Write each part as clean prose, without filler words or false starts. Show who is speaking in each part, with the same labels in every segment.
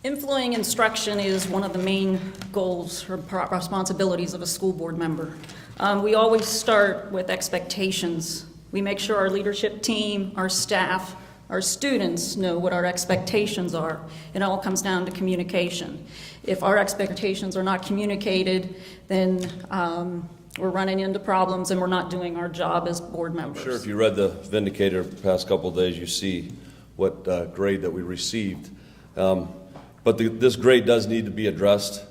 Speaker 1: Influencing instruction is one of the main goals or responsibilities of a school board member. We always start with expectations. We make sure our leadership team, our staff, our students know what our expectations are. It all comes down to communication. If our expectations are not communicated, then we're running into problems and we're not doing our job as board members.
Speaker 2: I'm sure if you read the Vindicator the past couple of days, you see what grade that we received. But this grade does need to be addressed.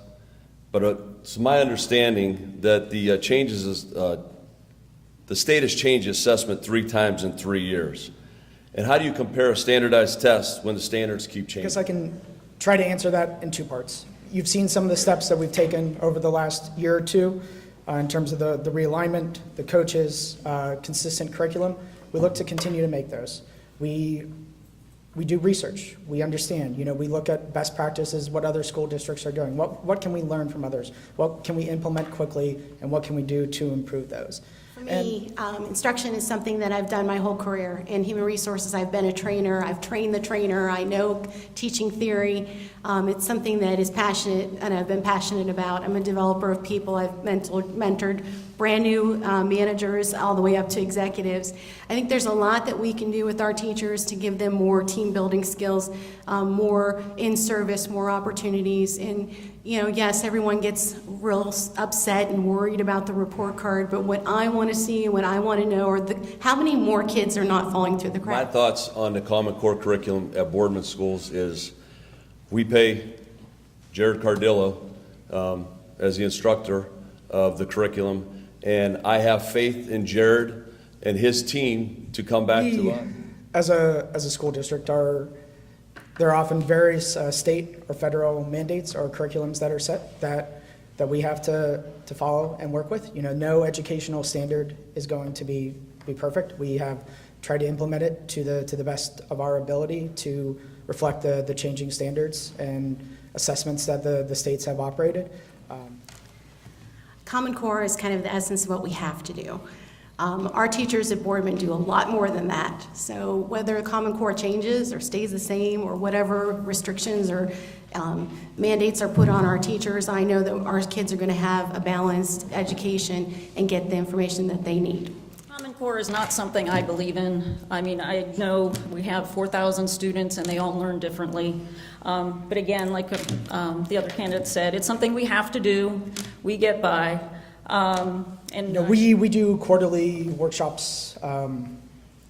Speaker 2: But it's my understanding that the changes is, the state has changed assessment 3 times in 3 years. And how do you compare a standardized test when the standards keep changing?
Speaker 3: I guess I can try to answer that in 2 parts. You've seen some of the steps that we've taken over the last year or 2 in terms of the realignment, the coaches, consistent curriculum. We look to continue to make those. We do research. We understand. We look at best practices, what other school districts are doing. What can we learn from others? What can we implement quickly, and what can we do to improve those?
Speaker 4: For me, instruction is something that I've done my whole career. In human resources, I've been a trainer. I've trained the trainer. I know teaching theory. It's something that is passionate, and I've been passionate about. I'm a developer of people. I've mentored brand new managers all the way up to executives. I think there's a lot that we can do with our teachers to give them more team building skills, more in service, more opportunities. And yes, everyone gets real upset and worried about the report card, but what I want to see and what I want to know are how many more kids are not falling through the cracks.
Speaker 2: My thoughts on the Common Core curriculum at Boardman schools is we pay Jared Cardillo as the instructor of the curriculum, and I have faith in Jared and his team to come back to us.
Speaker 3: As a school district, there are often various state or federal mandates or curriculums that are set that we have to follow and work with. No educational standard is going to be perfect. We have tried to implement it to the best of our ability to reflect the changing standards and assessments that the states have operated.
Speaker 4: Common Core is kind of the essence of what we have to do. Our teachers at Boardman do a lot more than that. So whether Common Core changes or stays the same or whatever restrictions or mandates are put on our teachers, I know that our kids are going to have a balanced education and get the information that they need.
Speaker 1: Common Core is not something I believe in. I mean, I know we have 4,000 students and they all learn differently. But again, like the other candidate said, it's something we have to do. We get by.
Speaker 3: We do quarterly workshops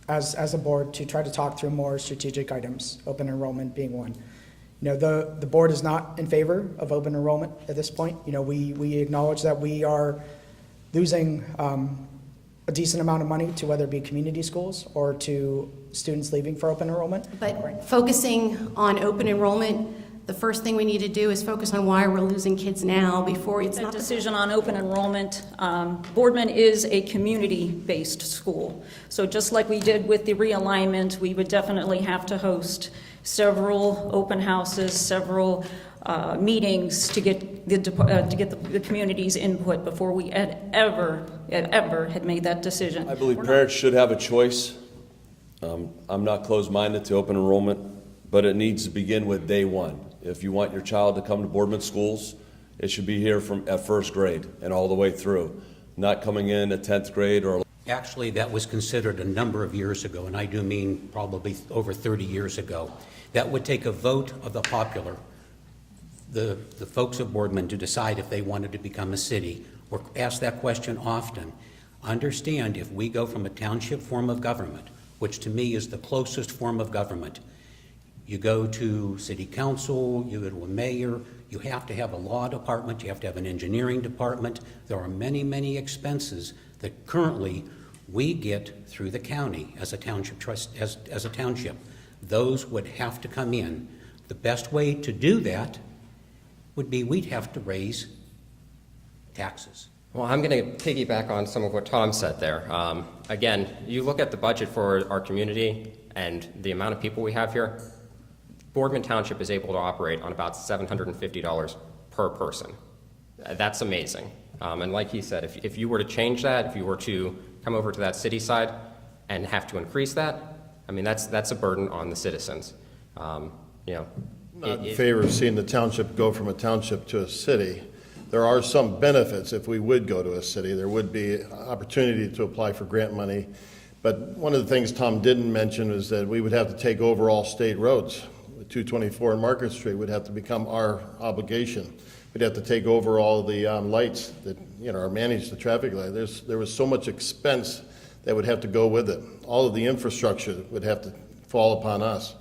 Speaker 3: as a board to try to talk through more strategic items, open enrollment being one. The board is not in favor of open enrollment at this point. We acknowledge that we are losing a decent amount of money to whether it be community schools or to students leaving for open enrollment.
Speaker 4: But focusing on open enrollment, the first thing we need to do is focus on why we're losing kids now before it's not
Speaker 1: the decision on open enrollment. Boardman is a community-based school. So just like we did with the realignment, we would definitely have to host several open houses, several meetings to get the community's input before we ever had made that decision.
Speaker 2: I believe parents should have a choice. I'm not closed-minded to open enrollment, but it needs to begin with day one. If you want your child to come to Boardman schools, it should be here at first grade and all the way through, not coming in at 10th grade or.
Speaker 5: Actually, that was considered a number of years ago, and I do mean probably over 30 years ago. That would take a vote of the popular, the folks of Boardman, to decide if they wanted to become a city, or ask that question often. Understand, if we go from a township form of government, which to me is the closest form of government, you go to city council, you go to a mayor, you have to have a law department, you have to have an engineering department. There are many, many expenses that currently we get through the county as a township as a township. Those would have to come in. The best way to do that would be we'd have to raise taxes.
Speaker 6: Well, I'm going to piggyback on some of what Tom said there. Again, you look at the budget for our community and the amount of people we have here, Boardman Township is able to operate on about $750 per person. That's amazing. And like he said, if you were to change that, if you were to come over to that city side and have to increase that, I mean, that's a burden on the citizens.
Speaker 7: Not in favor of seeing the township go from a township to a city. There are some benefits if we would go to a city. There would be opportunity to apply for grant money. But one of the things Tom didn't mention is that we would have to take over all state roads. 224 and Market Street would have to become our obligation. We'd have to take over all the lights that, or manage the traffic light. There was so much expense that would have to go with it. All of the infrastructure would have to fall upon us.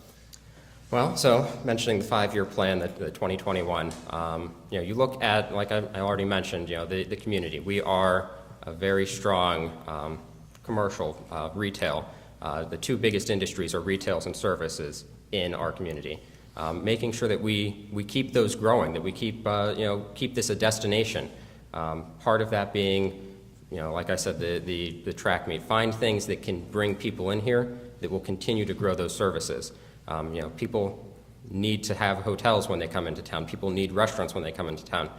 Speaker 6: Well, so mentioning the 5-year plan, the 2021, you look at, like I already mentioned, the community. We are a very strong commercial, retail. The two biggest industries are retails and services in our community. Making sure that we keep those growing, that we keep this a destination. Part of that being, like I said, the track meet. Find things that can bring people in here that will continue to grow those services. People need to have hotels when they come into town. People need restaurants when they come into town.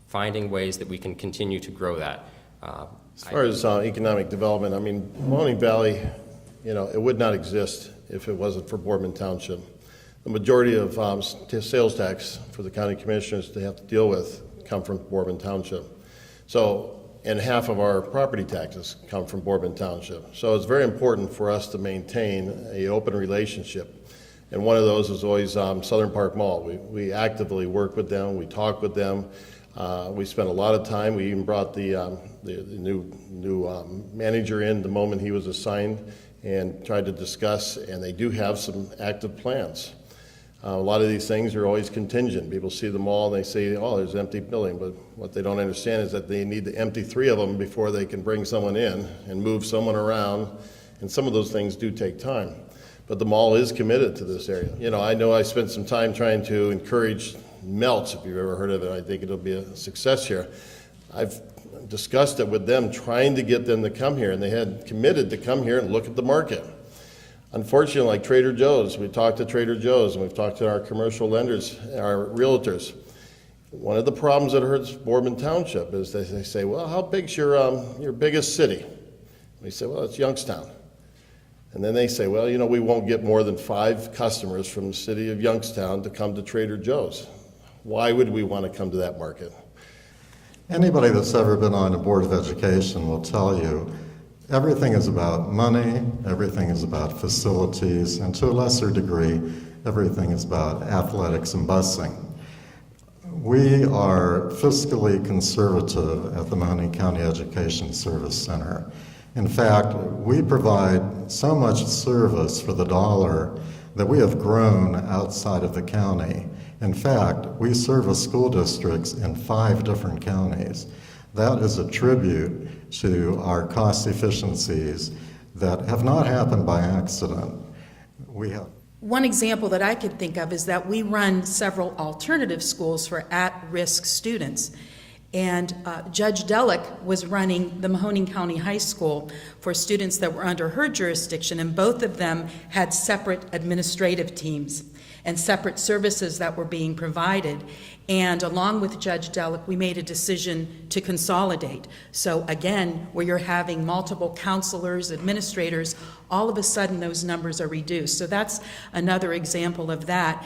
Speaker 6: Finding ways that we can continue to grow that.
Speaker 7: As far as economic development, I mean, Mahoning Valley, it would not exist if it wasn't for Boardman Township. The majority of sales tax for the county commissioners to have to deal with come from Boardman Township. So, and half of our property taxes come from Boardman Township. So it's very important for us to maintain an open relationship. And one of those is always Southern Park Mall. We actively work with them, we talk with them. We spent a lot of time. We even brought the new manager in the moment he was assigned and tried to discuss, and they do have some active plans. A lot of these things are always contingent. People see the mall and they say, oh, there's an empty building, but what they don't understand is that they need to empty 3 of them before they can bring someone in and move someone around, and some of those things do take time. But the mall is committed to this area. I know I spent some time trying to encourage Melts, if you've ever heard of it. I think it'll be a success here. I've discussed it with them, trying to get them to come here, and they had committed to come here and look at the market. Unfortunately, like Trader Joe's, we talked to Trader Joe's, and we've talked to our commercial lenders, our realtors. One of the problems that hurts Boardman Township is they say, well, how big's your biggest city? We say, well, it's Youngstown. And then they say, well, we won't get more than 5 customers from the city of Youngstown to come to Trader Joe's. Why would we want to come to that market?
Speaker 8: Anybody that's ever been on a Board of Education will tell you everything is about money, everything is about facilities, and to a lesser degree, everything is about athletics and busing. We are fiscally conservative at the Mahoning County Education Service Center. In fact, we provide so much service for the dollar that we have grown outside of the county. In fact, we service school districts in 5 different counties. That is a tribute to our cost efficiencies that have not happened by accident.
Speaker 9: One example that I could think of is that we run several alternative schools for at-risk students. And Judge Delick was running the Mahoning County High School for students that were under her jurisdiction, and both of them had separate administrative teams and separate services that were being provided. And along with Judge Delick, we made a decision to consolidate. So again, where you're having multiple counselors, administrators, all of a sudden those numbers are reduced. So that's another example of that.